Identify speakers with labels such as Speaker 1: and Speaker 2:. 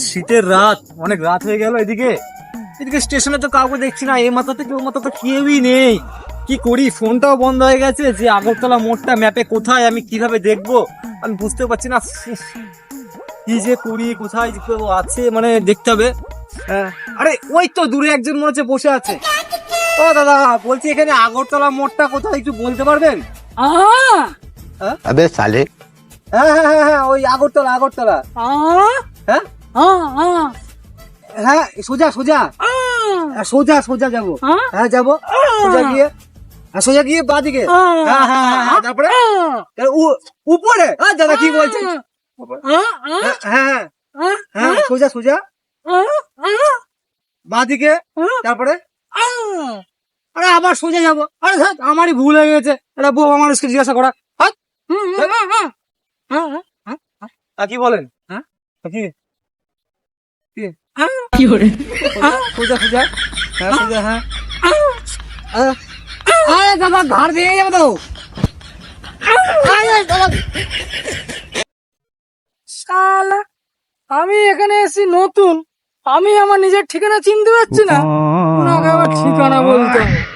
Speaker 1: শীতের রাত, অনেক রাত হয়ে গেল। এদিকে এদিকে স্টেশনে তো কাউকে দেখছি না, এই মাথা থেকে ও মাথা তো কেউই নেই। কি করি, ফোনটাও বন্ধ হয়ে গেছে। যে আগরতলা মোড়টা ম্যাপে কোথায়, আমি কিভাবে দেখবো আমি বুঝতে পারছি না। উফ, কি যে করি, কোথায় যে কেউ আছে মানে দেখতে হবে। আরে ওই তো দূরে একজন মনে হচ্ছে বসে আছে। ও দাদা, বলছি এখানে আগরতলা মোড়টা কোথায় একটু বলতে পারবেন? হ্যাঁ
Speaker 2: अबे साले।
Speaker 1: হ্যাঁ হ্যাঁ হ্যাঁ হ্যাঁ, ওই আগরতলা আগরতলা। হ্যাঁ হ্যাঁ, সোজা সোজা সোজা সোজা যাবো। হ্যাঁ যাবো, সোজা গিয়ে সোজা গিয়ে বাদিকে। হ্যাঁ হ্যাঁ হ্যাঁ, তারপরে উপরে। দাদা কি বলছেন? হ্যাঁ হ্যাঁ হ্যাঁ, সোজা সোজা বাদিকে, তারপরে আরে আবার সোজা যাবো। আরে ধ্যাৎ, আমারই ভুল হয়ে গেছে। এটা বউ মানুষকে জিজ্ঞাসা করা। কি বলেন? হ্যাঁ কি কি সোজা সোজা, হ্যাঁ সোজা, হ্যাঁ। আরে দাদা, ঘাড় ভেঙে যাবে তো।
Speaker 3: শালা, আমি এখানে এসেছি নতুন, আমি আমার নিজের ঠিকানা চিনতে পারছি না, ওনাকে আবার ঠিকানা বলতে হবে।